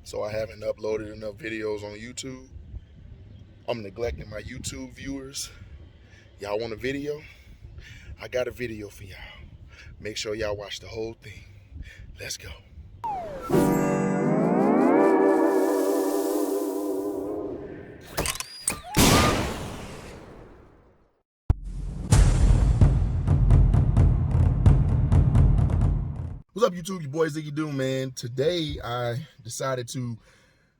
So I haven't uploaded enough videos on YouTube. I'm neglecting my YouTube viewers. Y'all want a video? I got a video for y'all. Make sure y'all watch the whole thing. Let's go. What's up, YouTube? Your boy Ziggy do, man. Today I decided to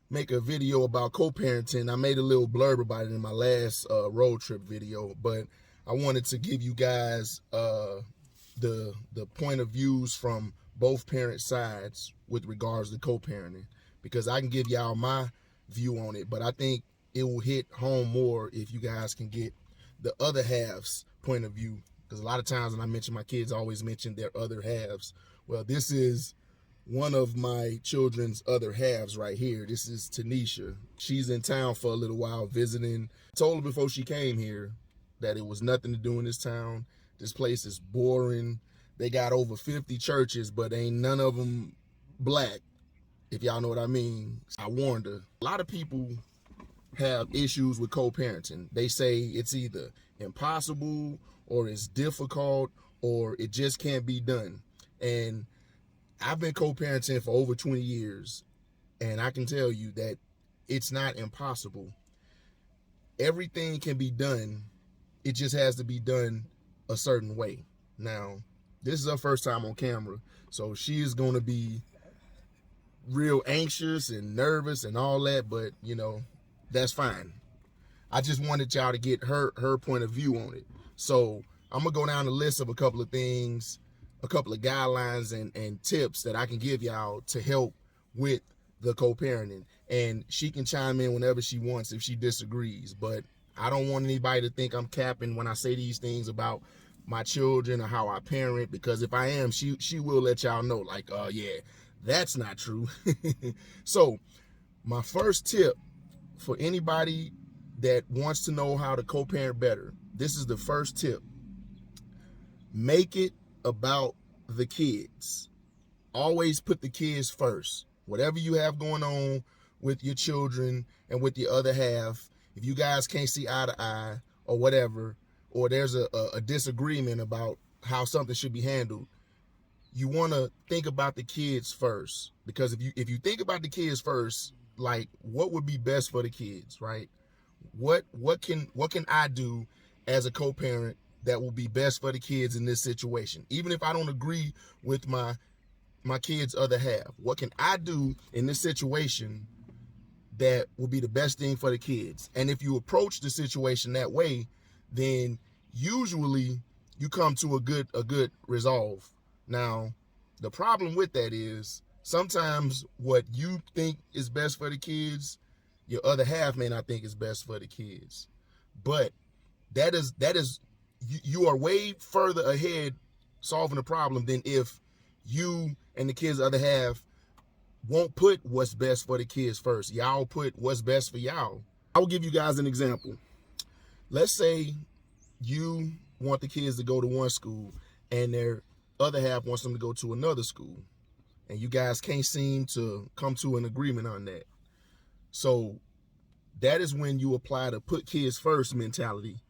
make a video about co-parenting. I made a little blurb about it in my last road trip video, but I wanted to give you guys the point of views from both parent sides with regards to co-parenting, because I can give y'all my view on it, but I think it will hit home more if you guys can get the other half's point of view, because a lot of times when I mention my kids, I always mention their other halves. Well, this is one of my children's other halves right here. This is Tinisha. She's in town for a little while visiting. I told her before she came here that it was nothing to do in this town. This place is boring. They got over 50 churches, but ain't none of them black, if y'all know what I mean. I warned her. A lot of people have issues with co-parenting. They say it's either impossible or it's difficult or it just can't be done. And I've been co-parenting for over 20 years, and I can tell you that it's not impossible. Everything can be done. It just has to be done a certain way. Now, this is her first time on camera, so she is going to be real anxious and nervous and all that, but, you know, that's fine. I just wanted y'all to get her point of view on it. So I'm going to go down the list of a couple of things, a couple of guidelines and tips that I can give y'all to help with the co-parenting. And she can chime in whenever she wants if she disagrees. But I don't want anybody to think I'm capping when I say these things about my children or how I parent, because if I am, she will let y'all know, like, yeah, that's not true. So my first tip for anybody that wants to know how to co-parent better, this is the first tip. Make it about the kids. Always put the kids first. Whatever you have going on with your children and with your other half, if you guys can't see eye to eye or whatever, or there's a disagreement about how something should be handled, you want to think about the kids first. Because if you think about the kids first, like, what would be best for the kids, right? What can I do as a co-parent that will be best for the kids in this situation? Even if I don't agree with my kid's other half, what can I do in this situation that will be the best thing for the kids? And if you approach the situation that way, then usually you come to a good resolve. Now, the problem with that is sometimes what you think is best for the kids, your other half may not think is best for the kids. But that is you are way further ahead solving the problem than if you and the kids' other half won't put what's best for the kids first. Y'all put what's best for y'all. I will give you guys an example. Let's say you want the kids to go to one school and their other half wants them to go to another school, and you guys can't seem to come to an agreement on that. So that is when you apply the put kids first mentality.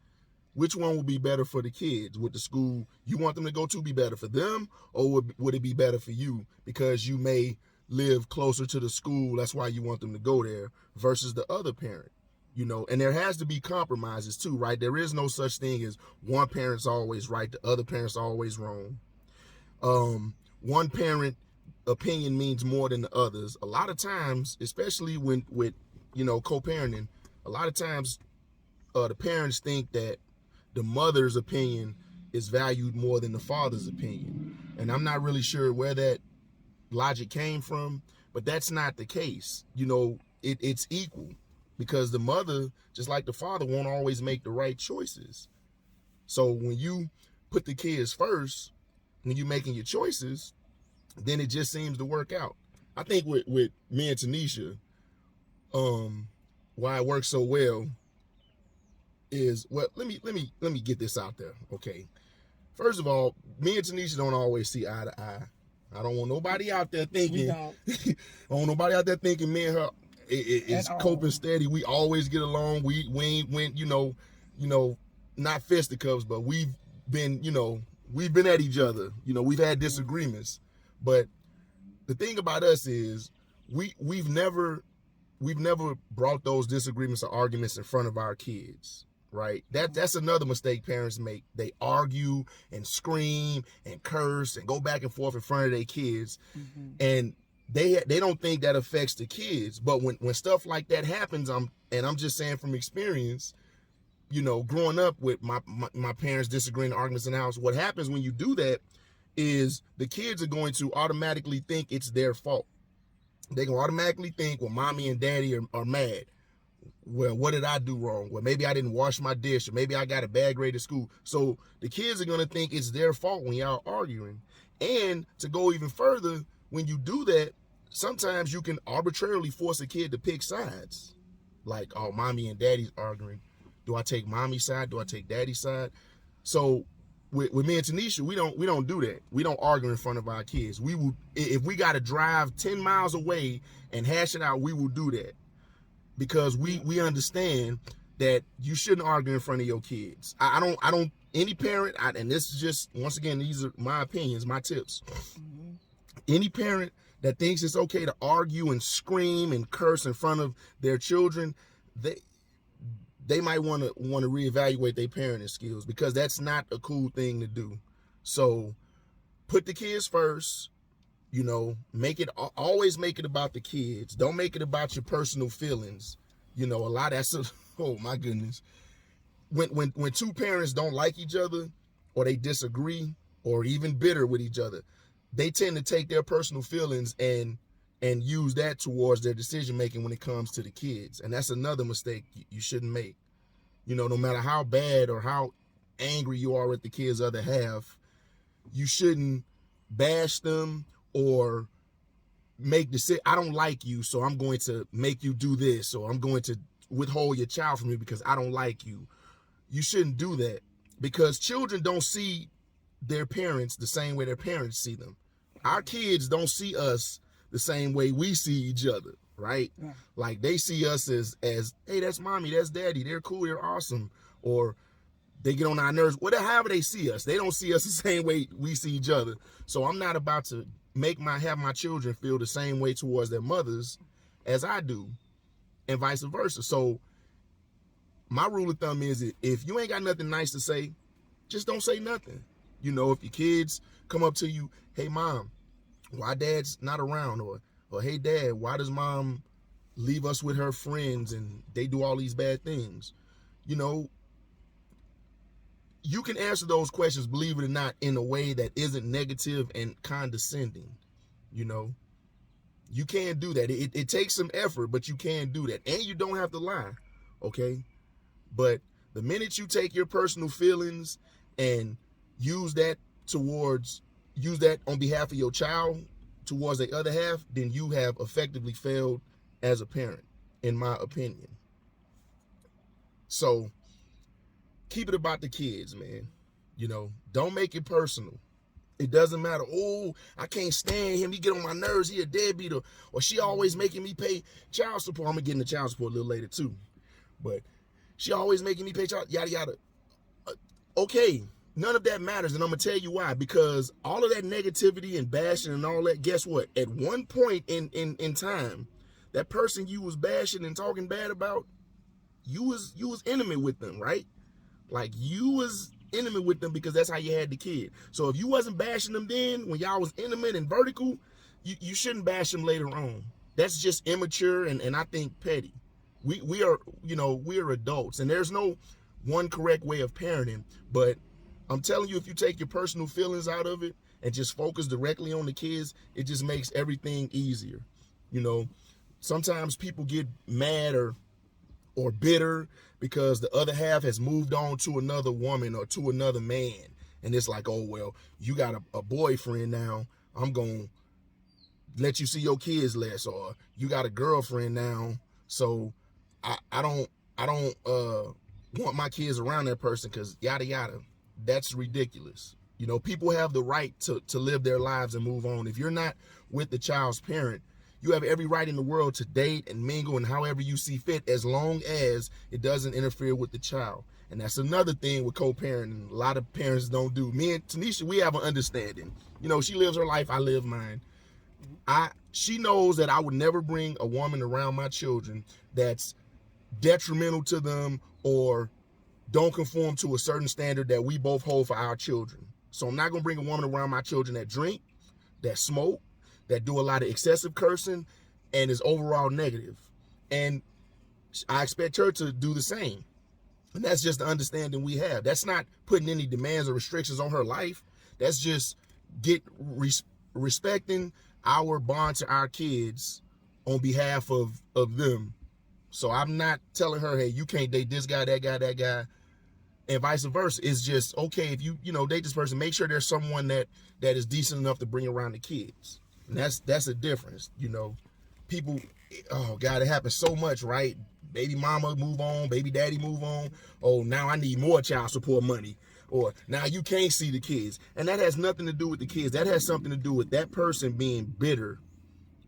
Which one will be better for the kids? Would the school you want them to go to be better for them, or would it be better for you because you may live closer to the school, that's why you want them to go there, versus the other parent? You know, and there has to be compromises too, right? There is no such thing as one parent's always right, the other parent's always wrong. One parent opinion means more than the others. A lot of times, especially with co-parenting, a lot of times the parents think that the mother's opinion is valued more than the father's opinion. And I'm not really sure where that logic came from, but that's not the case. You know, it's equal, because the mother, just like the father, won't always make the right choices. So when you put the kids first, when you're making your choices, then it just seems to work out. I think with me and Tinisha, why it works so well is, well, let me get this out there, okay? First of all, me and Tinisha don't always see eye to eye. I don't want nobody out there thinking. We don't. I don't want nobody out there thinking me and her is coping steady. We always get along. We ain't went, not fisticuffs, but we've been at each other. We've had disagreements. But the thing about us is we've never brought those disagreements or arguments in front of our kids. Right? That's another mistake parents make. They argue and scream and curse and go back and forth in front of their kids. And they don't think that affects the kids. But when stuff like that happens, I'm just saying from experience, growing up with my parents disagreeing arguments in the house, what happens when you do that is the kids are going to automatically think it's their fault. They can automatically think, well, mommy and daddy are mad. Well, what did I do wrong? Well, maybe I didn't wash my dish, or maybe I got a bad grade at school. So the kids are going to think it's their fault when y'all arguing. And to go even further, when you do that, sometimes you can arbitrarily force a kid to pick sides. Like, oh, mommy and daddy's arguing. Do I take mommy's side? Do I take daddy's side? So with me and Tinisha, we don't do that. We don't argue in front of our kids. We will, if we got to drive 10 miles away and hash it out, we will do that. Because we understand that you shouldn't argue in front of your kids. I don't any parent, and this is just, once again, these are my opinions, my tips. Any parent that thinks it's okay to argue and scream and curse in front of their children, they might want to reevaluate their parenting skills, because that's not a cool thing to do. So put the kids first. Always make it about the kids. Don't make it about your personal feelings. A lot of that's, oh my goodness. When two parents don't like each other, or they disagree, or even bitter with each other, they tend to take their personal feelings and use that towards their decision making when it comes to the kids. And that's another mistake you shouldn't make. No matter how bad or how angry you are at the kids' other half, you shouldn't bash them or make decisions. I don't like you, so I'm going to make you do this, or I'm going to withhold your child from you because I don't like you. You shouldn't do that, because children don't see their parents the same way their parents see them. Our kids don't see us the same way we see each other, right? Yeah. Like, they see us as hey, that's mommy, that's daddy, they're cool, they're awesome, or they get on our nerves, however they see us. They don't see us the same way we see each other. So I'm not about to have my children feel the same way towards their mothers as I do, and vice versa. So my rule of thumb is, if you ain't got nothing nice to say, just don't say nothing. If your kids come up to you, hey mom, why dad's not around? Or hey dad, why does mom leave us with her friends and they do all these bad things? You can answer those questions, believe it or not, in a way that isn't negative and condescending. You can do that. It takes some effort, but you can do that. And you don't have to lie, okay? But the minute you take your personal feelings and use that on behalf of your child towards the other half, then you have effectively failed as a parent, in my opinion. So keep it about the kids, man. Don't make it personal. It doesn't matter. Oh, I can't stand him. He get on my nerves. He a deadbeat, or she always making me pay child support. I'm gonna get into child support a little later too, but she always making me pay child, yada yada. Okay, none of that matters, and I'm gonna tell you why. Because all of that negativity and bashing and all that, guess what? At one point in time, that person you was bashing and talking bad about, you was intimate with them, right? Like, you was intimate with them because that's how you had the kid. So if you wasn't bashing them then, when y'all was intimate and vertical, you shouldn't bash them later on. That's just immature and I think petty. We are adults, and there's no one correct way of parenting. But I'm telling you, if you take your personal feelings out of it and just focus directly on the kids, it just makes everything easier. Sometimes people get mad or bitter because the other half has moved on to another woman or to another man. And it's like, oh, well, you got a boyfriend now, I'm going to let you see your kids less. Or you got a girlfriend now, so I don't want my kids around that person because yada, yada. That's ridiculous. You know, people have the right to live their lives and move on. If you're not with the child's parent, you have every right in the world to date and mingle and however you see fit, as long as it doesn't interfere with the child. And that's another thing with co-parenting. A lot of parents don't do. Me and Tinisha, we have an understanding. You know, she lives her life, I live mine. She knows that I would never bring a woman around my children that's detrimental to them or don't conform to a certain standard that we both hold for our children. So I'm not going to bring a woman around my children that drink, that smoke, that do a lot of excessive cursing, and is overall negative. And I expect her to do the same. And that's just the understanding we have. That's not putting any demands or restrictions on her life. That's just respecting our bond to our kids on behalf of them. So I'm not telling her, hey, you can't date this guy, that guy, and vice versa. It's just, okay, if you date this person, make sure there's someone that is decent enough to bring around the kids. And that's a difference. You know, people, oh God, it happens so much, right? Baby mama move on, baby daddy move on. Oh, now I need more child support money. Or now you can't see the kids. And that has nothing to do with the kids. That has something to do with that person being bitter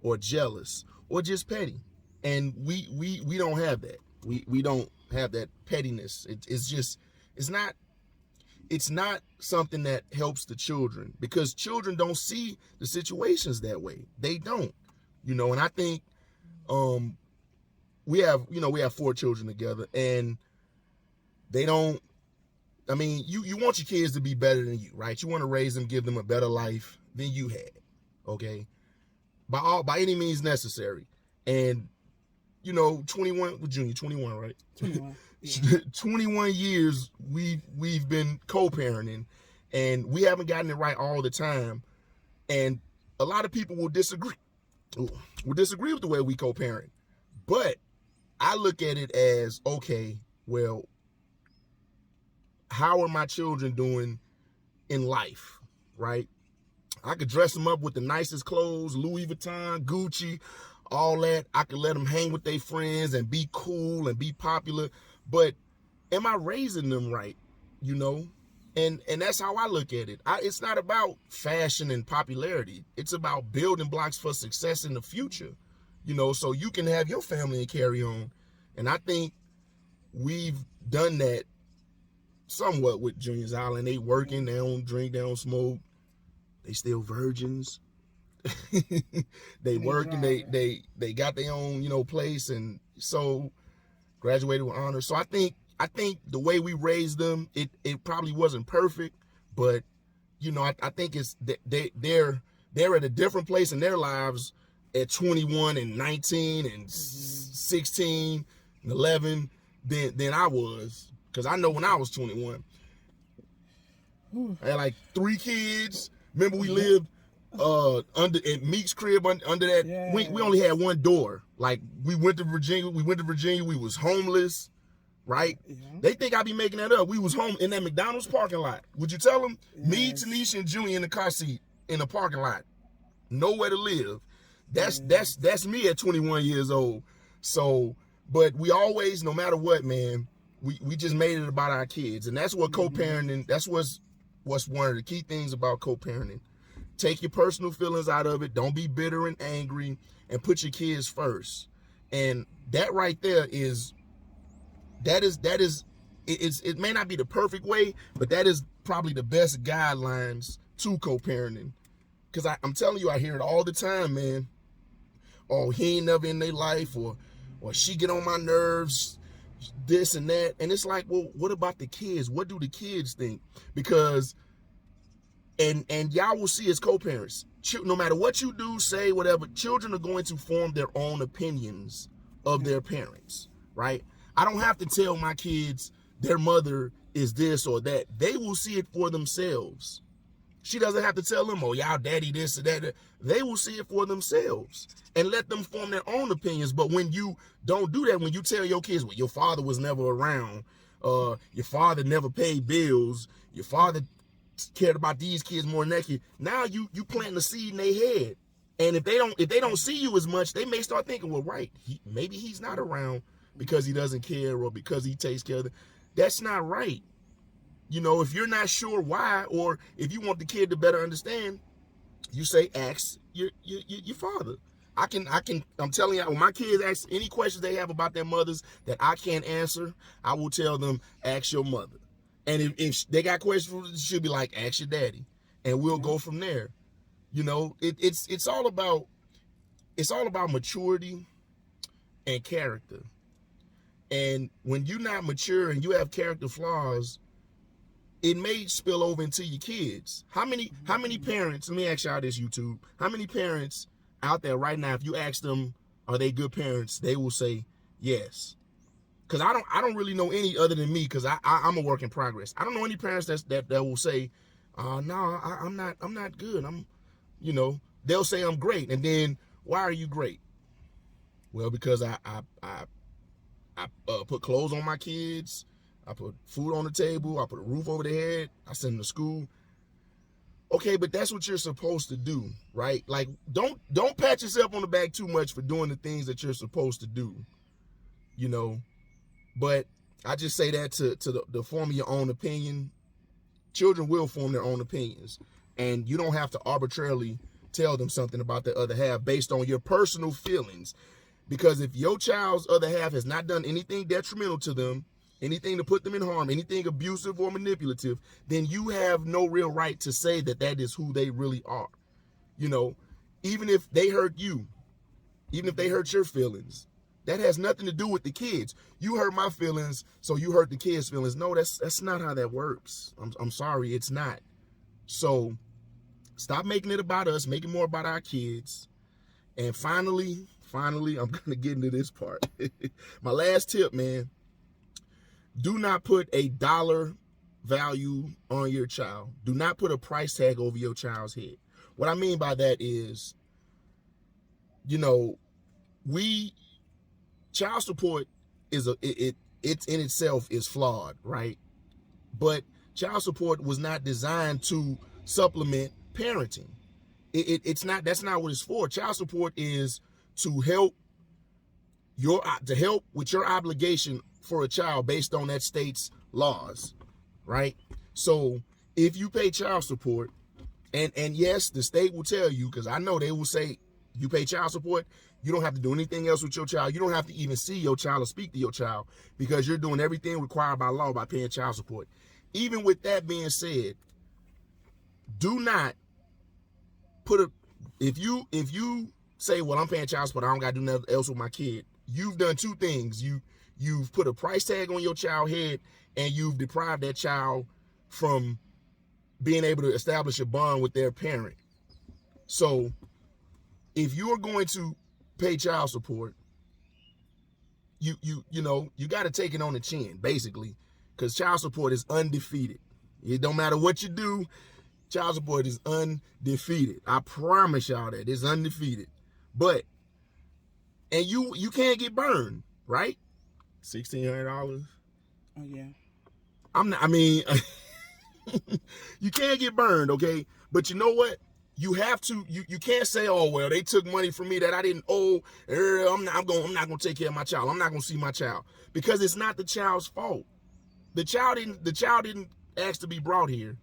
or jealous or just petty. And we don't have that. We don't have that pettiness. It's not something that helps the children, because children don't see the situations that way. They don't, and I think we have 4 children together, and they don't, I mean, you want your kids to be better than you, right? You want to raise them, give them a better life than you had, okay? By any means necessary. And 21 with Junior, 21, right? 21. Yeah. 21 years we've been co-parenting, and we haven't gotten it right all the time. And a lot of people will disagree with the way we co-parent. But I look at it as, okay, well, how are my children doing in life, right? I could dress them up with the nicest clothes, Louis Vuitton, Gucci, all that. I could let them hang with their friends and be cool and be popular. But am I raising them right? And that's how I look at it. It's not about fashion and popularity. It's about building blocks for success in the future, so you can have your family and carry on. And I think we've done that somewhat with Junior's Island. They working, they don't drink, they don't smoke. They still virgins. They working, they got their own, place, and so graduated with honors. So I think the way we raised them, it probably wasn't perfect, but I think it's they're at a different place in their lives at 21 and 19 and 16 and 11 than I was, because I know when I was 21, I had like 3 kids. Remember, we lived under at Meek's crib under that. Yeah. We only had one door. Like, we went to Virginia. We was homeless, right? Yeah. They think I be making that up. We was home in that McDonald's parking lot. Would you tell them? Yes. Me, Tinisha, and Junior in the car seat in the parking lot. Nowhere to live. That's me at 21 years old. So, but we always, no matter what, man, we just made it about our kids. And that's what co-parenting, that's what's one of the key things about co-parenting. Take your personal feelings out of it. Don't be bitter and angry, and put your kids first. And that right there it may not be the perfect way, but that is probably the best guidelines to co-parenting. Because I'm telling you, I hear it all the time, man. Oh, he ain't never in their life, or she get on my nerves, this and that. And it's like, well, what about the kids? What do the kids think? Because and y'all will see as co-parents, no matter what you do, say, whatever, children are going to form their own opinions of their parents, right? I don't have to tell my kids their mother is this or that. They will see it for themselves. She doesn't have to tell them, oh, y'all daddy this or that. They will see it for themselves and let them form their own opinions. But when you don't do that, when you tell your kids, well, your father was never around, your father never paid bills, your father cared about these kids more than that kid, now you planting the seed in their head. And if they don't see you as much, they may start thinking, well, right, maybe he's not around because he doesn't care or because he takes care of them. That's not right. You know, if you're not sure why, or if you want the kid to better understand, you say, ask your father. I'm telling you, when my kids ask any questions they have about their mothers that I can't answer, I will tell them, ask your mother. And if they got questions, it should be like, ask your daddy. And we'll go from there. You know, it's all about maturity and character. And when you're not mature and you have character flaws, it may spill over into your kids. How many parents, let me ask y'all this, YouTube, how many parents out there right now, if you ask them, are they good parents, they will say yes. Because I don't really know any other than me, because I'm a work in progress. I don't know any parents that will say, no, I'm not good. You know, they'll say I'm great. And then, why are you great? Well, because I put clothes on my kids. I put food on the table. I put a roof over their head. I send them to school. Okay, but that's what you're supposed to do, right? Like, don't pat yourself on the back too much for doing the things that you're supposed to do, you know. But I just say that to form your own opinion. Children will form their own opinions, and you don't have to arbitrarily tell them something about their other half based on your personal feelings. Because if your child's other half has not done anything detrimental to them, anything to put them in harm, anything abusive or manipulative, then you have no real right to say that that is who they really are. You know, even if they hurt you, even if they hurt your feelings, that has nothing to do with the kids. You hurt my feelings, so you hurt the kids' feelings. No, that's not how that works. I'm sorry, it's not. So stop making it about us, make it more about our kids. And finally, I'm gonna get into this part. My last tip, man. Do not put a dollar value on your child. Do not put a price tag over your child's head. What I mean by that is, you know, child support is it's in itself is flawed, right? But child support was not designed to supplement parenting. That's not what it's for. Child support is to help with your obligation for a child based on that state's laws, right? So if you pay child support, and yes, the state will tell you, because I know they will say, you pay child support, you don't have to do anything else with your child. You don't have to even see your child or speak to your child, because you're doing everything required by law by paying child support. Even with that being said, do not put if you say, well, I'm paying child support, I don't got to do nothing else with my kid, you've done two things. You've put a price tag on your child's head, and you've deprived that child from being able to establish a bond with their parent. So if you're going to pay child support, you got to take it on the chin, basically, because child support is undefeated. It don't matter what you do, child support is undefeated. I promise y'all that it's undefeated. And you can't get burned, right? $1,600. Oh yeah. You can't get burned, okay? But you know what? You have to. You can't say, oh well, they took money from me that I didn't owe. I'm not gonna take care of my child. I'm not gonna see my child, because it's not the child's fault. The child didn't ask to be brought here.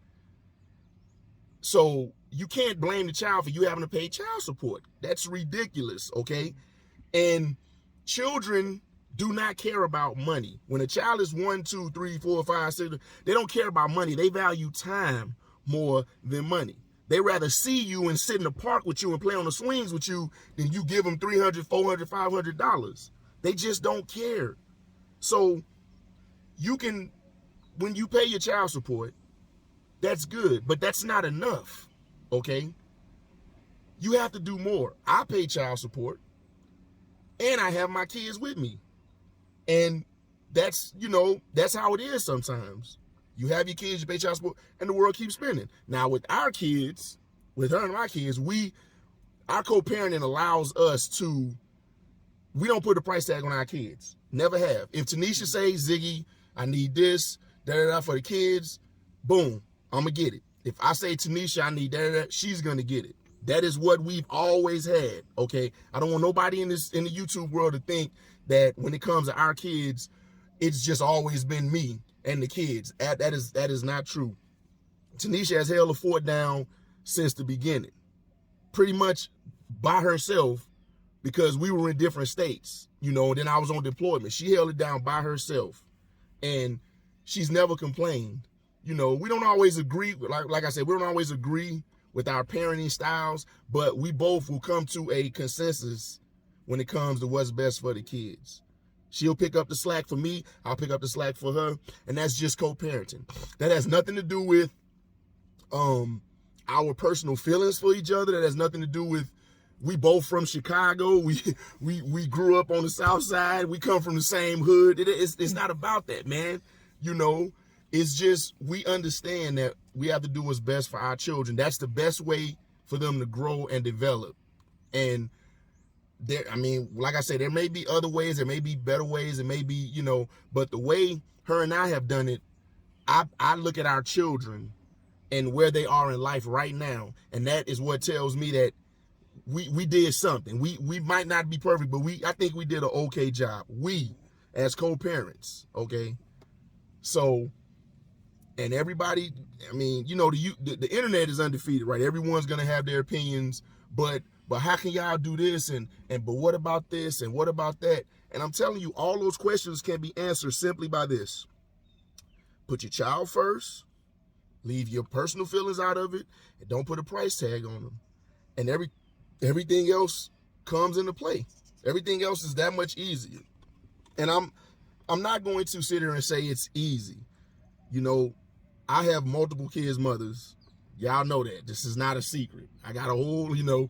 So you can't blame the child for you having to pay child support. That's ridiculous, okay? And children do not care about money. When a child is 1, 2, 3, 4, 5, 6, they don't care about money. They value time more than money. They rather see you and sit in the park with you and play on the swings with you than you give them $300, $400, $500. They just don't care. So when you pay your child support, that's good, but that's not enough, okay? You have to do more. I pay child support, and I have my kids with me. And that's how it is sometimes. You have your kids, you pay child support, and the world keeps spinning. Now with our kids, with her and my kids, our co-parenting allows us to, we don't put a price tag on our kids. Never have. If Tinisha says, Ziggy, I need this, for the kids, boom, I'm gonna get it. If I say, Tinisha, I need she's gonna get it. That is what we've always had, okay? I don't want nobody in the YouTube world to think that when it comes to our kids, it's just always been me. and the kids. That is not true. Tinisha has held the fort down since the beginning, pretty much by herself, because we were in different states, you know, and then I was on deployment. She held it down by herself, and she's never complained. You know, we don't always agree, like I said, we don't always agree with our parenting styles, but we both will come to a consensus when it comes to what's best for the kids. She'll pick up the slack for me, I'll pick up the slack for her, and that's just co-parenting. That has nothing to do with our personal feelings for each other. That has nothing to do with, we both from Chicago, we grew up on the South Side, we come from the same hood. It's not about that, man. You know, it's just, we understand that we have to do what's best for our children. That's the best way for them to grow and develop. And there, I mean, like I said, there may be other ways, there may be better ways, it may be, you know, but the way her and I have done it, I look at our children and where they are in life right now, and that is what tells me that we did something. We might not be perfect, but I think we did an okay job. We, as co-parents, okay? So, and everybody, I mean, you know, the internet is undefeated, right? Everyone's gonna have their opinions, but how can y'all do this, and but what about this, and what about that? And I'm telling you, all those questions can be answered simply by this. Put your child first, leave your personal feelings out of it, and don't put a price tag on them. And everything else comes into play. Everything else is that much easier. And I'm not going to sit here and say it's easy. You know, I have multiple kids' mothers. Y'all know that. This is not a secret. I got a whole, you know,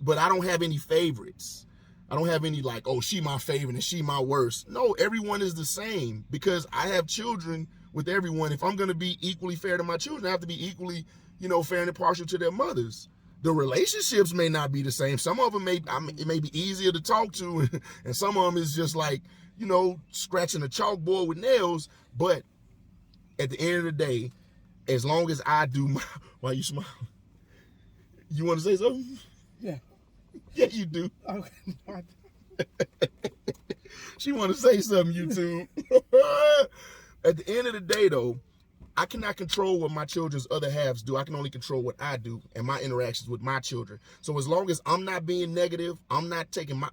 but I don't have any favorites. I don't have any like, oh, she my favorite and she my worst. No, everyone is the same, because I have children with everyone. If I'm going to be equally fair to my children, I have to be equally, you know, fair and impartial to their mothers. The relationships may not be the same. Some of them it may be easier to talk to, and some of them is just like, you know, scratching a chalkboard with nails. But at the end of the day, as long as I do my, why you smile? You want to say something? Yeah. Yeah, you do. Okay. She want to say something, YouTube. At the end of the day, though, I cannot control what my children's other halves do. I can only control what I do and my interactions with my children. So as long as I'm not being negative, I'm not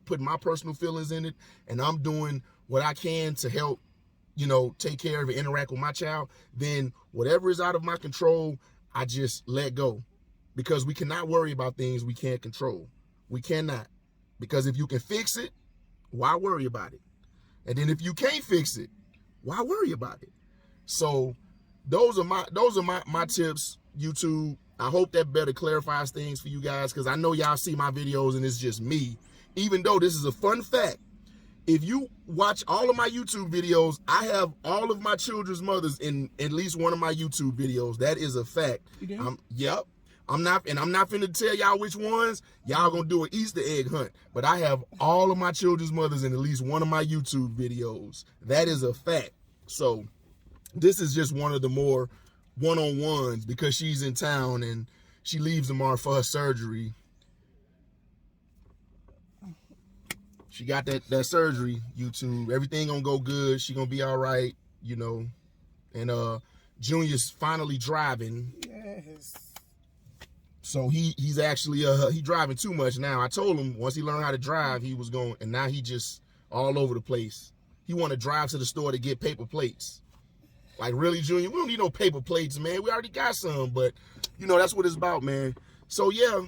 putting my personal feelings in it, and I'm doing what I can to help, you know, take care of and interact with my child, then whatever is out of my control, I just let go. Because we cannot worry about things we can't control. We cannot. Because if you can fix it, why worry about it? And then if you can't fix it, why worry about it? So those are my tips, YouTube. I hope that better clarifies things for you guys, because I know y'all see my videos and it's just me. Even though this is a fun fact, if you watch all of my YouTube videos, I have all of my children's mothers in at least one of my YouTube videos. That is a fact. You do? Yep. I'm not finna tell y'all which ones. Y'all gonna do an Easter egg hunt. But I have all of my children's mothers in at least one of my YouTube videos. That is a fact. So this is just one of the more one-on-ones, because she's in town and she leaves tomorrow for her surgery. She got that surgery, YouTube. Everything gonna go good. She gonna be all right, you know. And Junior's finally driving. Yes. So he's actually he driving too much now. I told him once he learned how to drive, he was going, and now he just all over the place. He want to drive to the store to get paper plates. Like, really, Junior? We don't need no paper plates, man. We already got some, but you know, that's what it's about, man. So yeah,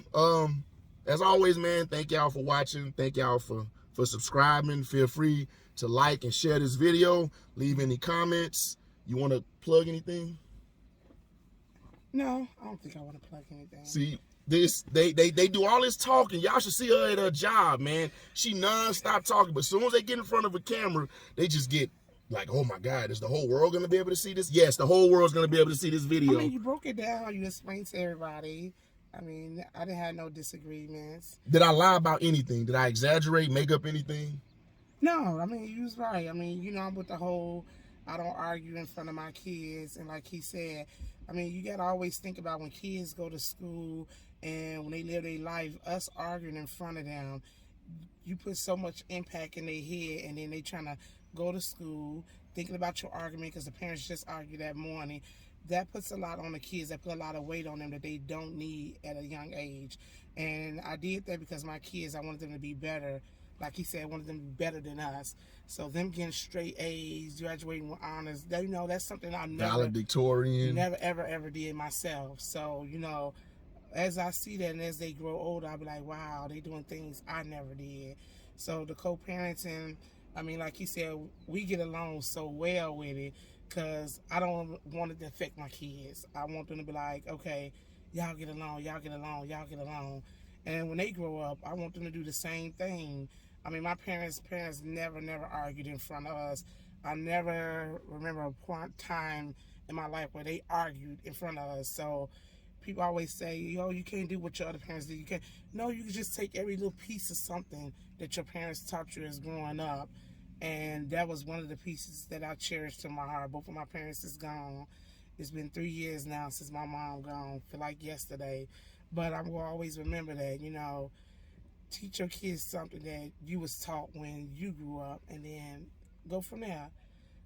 as always, man, thank y'all for watching. Thank y'all for subscribing. Feel free to like and share this video. Leave any comments. You want to plug anything? No, I don't think I want to plug anything. See, they do all this talking. Y'all should see her at her job, man. She non-stop talking, but as soon as they get in front of a camera, they just get like, oh my God, is the whole world gonna be able to see this? Yes, the whole world's gonna be able to see this video. I mean, you broke it down. You explained to everybody. I mean, I didn't have no disagreements. Did I lie about anything? Did I exaggerate, make up anything? No, I mean, you was right. I mean, you know, I'm with the whole, I don't argue in front of my kids. And like he said, I mean, you got to always think about when kids go to school and when they live their life, us arguing in front of them, you put so much impact in their head, and then they trying to go to school, thinking about your argument because the parents just argued that morning. That puts a lot on the kids. That put a lot of weight on them that they don't need at a young age. And I did that because my kids, I wanted them to be better. Like he said, I wanted them to be better than us. So them getting straight A's, graduating with honors, they, you know, that's something I valedictorian, never, ever did myself. So, you know, as I see that and as they grow older, I'll be like, wow, they doing things I never did. So the co-parenting, I mean, like he said, we get along so well with it because I don't want it to affect my kids. I want them to be like, okay, y'all get along, y'all get along, y'all get along. And when they grow up, I want them to do the same thing. I mean, my parents never argued in front of us. I never remember a point time in my life where they argued in front of us. So people always say, yo, you can't do what your other parents did. You can't. No, you can just take every little piece of something that your parents taught you as growing up. And that was one of the pieces that I cherish to my heart. Both of my parents is gone. It's been 3 years now since my mom gone. Feel like yesterday. But I'm going to always remember that, you know, teach your kids something that you was taught when you grew up and then go from there.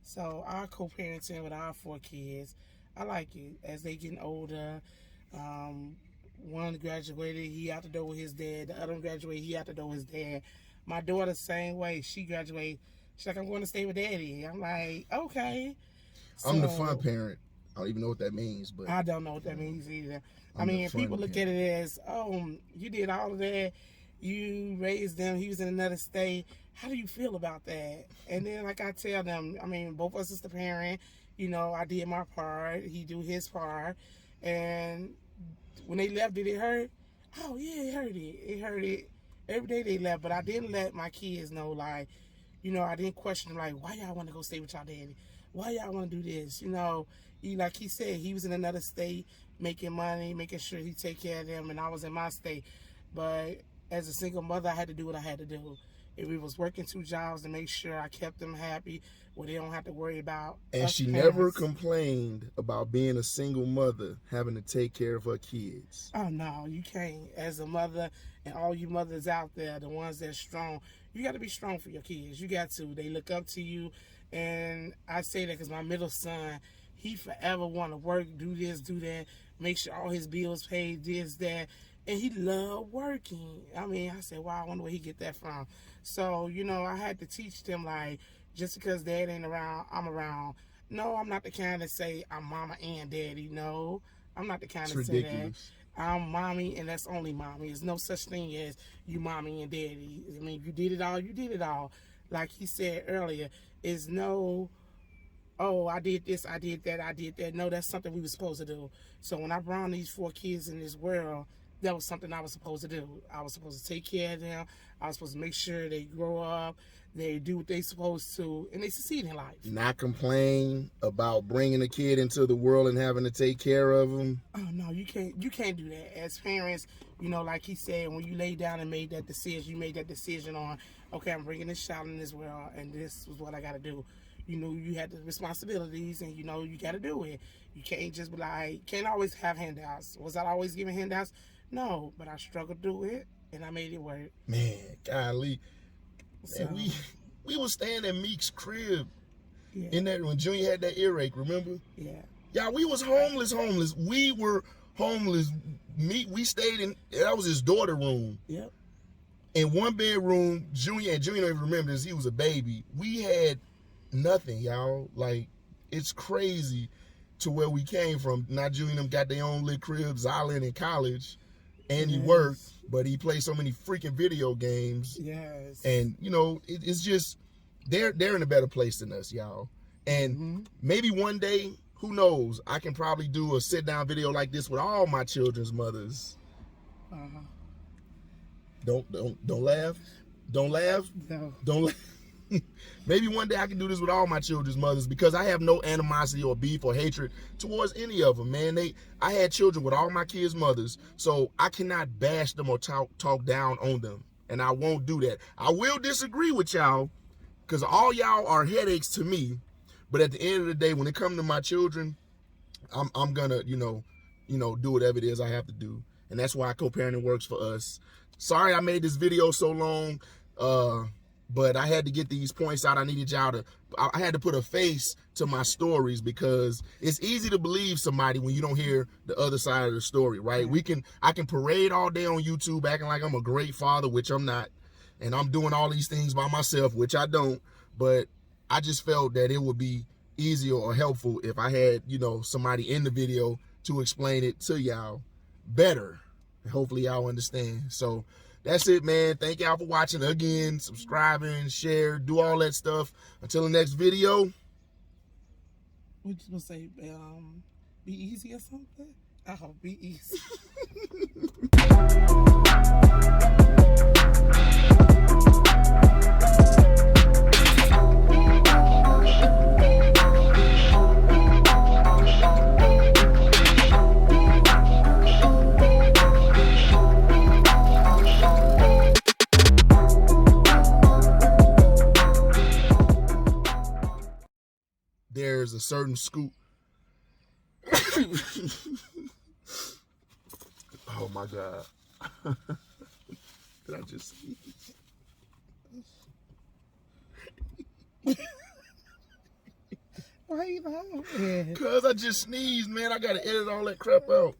So our co-parenting with our 4 kids, I like it. As they getting older, one graduated, he out the door with his dad. The other one graduated, he out the door with his dad. My daughter, same way. She graduated. She's like, I'm going to stay with daddy. I'm like, okay. I'm the fun parent. I don't even know what that means, but I don't know what that means either. I mean, people look at it as, oh, you did all of that. You raised them. He was in another state. How do you feel about that? And then, like I tell them, I mean, both of us is the parent. You know, I did my part. He do his part. And when they left, did it hurt? Oh, yeah, it hurt it. It hurt it. Every day they left. But I didn't let my kids know, like, you know, I didn't question them, like, why y'all want to go stay with y'all daddy? Why y'all want to do this? You know, like he said, he was in another state making money, making sure he take care of them, and I was in my state. But as a single mother, I had to do what I had to do. If we was working 2 jobs to make sure I kept them happy, where they don't have to worry about. And she never complained about being a single mother, having to take care of her kids. Oh, no, you can't. As a mother, and all you mothers out there, the ones that's strong, you got to be strong for your kids. You got to. They look up to you. And I say that because my middle son, he forever want to work, do this, do that, make sure all his bills paid, this, that. And he loved working. I mean, I said, wow, I wonder where he get that from. So, you know, I had to teach them, like, just because dad ain't around, I'm around. No, I'm not the kind to say I'm mama and daddy. No, I'm not the kind to say that. I'm mommy, and that's only mommy. There's no such thing as you mommy and daddy. I mean, you did it all, you did it all. Like he said earlier, is no, oh, I did this, I did that, I did that. No, that's something we were supposed to do. So when I brought these 4 kids in this world, that was something I was supposed to do. I was supposed to take care of them. I was supposed to make sure they grow up, they do what they supposed to, and they succeed in life. Not complain about bringing a kid into the world and having to take care of them. Oh, no, you can't do that. As parents, you know, like he said, when you lay down and made that decision, you made that decision on, okay, I'm bringing this child in this world, and this is what I got to do. You know, you had the responsibilities, and you know, you got to do it. You can't just be like, can't always have handouts. Was I always giving handouts? No, but I struggled to do it, and I made it work. Man, golly. So, man, we was staying at Meek's crib in that when Junior had that earache, remember? Yeah. Yeah, we was homeless. We were homeless. We stayed in, that was his daughter's room. Yep. In 1 bedroom, Junior don't even remember this, he was a baby. We had nothing, y'all. Like, it's crazy to where we came from. Now Junior and them got their own little cribs, Island in college. And he worked, but he played so many freaking video games. Yes. And, you know, it's just, they're in a better place than us, y'all. And maybe one day, who knows, I can probably do a sit-down video like this with all my children's mothers. Don't laugh. Don't laugh. No. Don't laugh. Maybe one day I can do this with all my children's mothers because I have no animosity or beef or hatred towards any of them, man. I had children with all my kids' mothers, so I cannot bash them or talk down on them, and I won't do that. I will disagree with y'all because all y'all are headaches to me, but at the end of the day, when it comes to my children, I'm gonna, you know, do whatever it is I have to do, and that's why co-parenting works for us. Sorry I made this video so long. but I had to get these points out. I needed y'all to, I had to put a face to my stories, because it's easy to believe somebody when you don't hear the other side of the story, right? I can parade all day on YouTube acting like I'm a great father, which I'm not, and I'm doing all these things by myself, which I don't, but I just felt that it would be easier or helpful if I had, you know, somebody in the video to explain it to y'all better. Hopefully y'all understand. So that's it, man. Thank y'all for watching. Again, subscribing, share, do all that stuff. Until the next video. What you gonna say? Be easy or something? Oh, be easy. There's a certain scoop. Oh my God. Did I just sneeze? Why you laughing? Cause I just sneezed, man. I gotta edit all that crap out.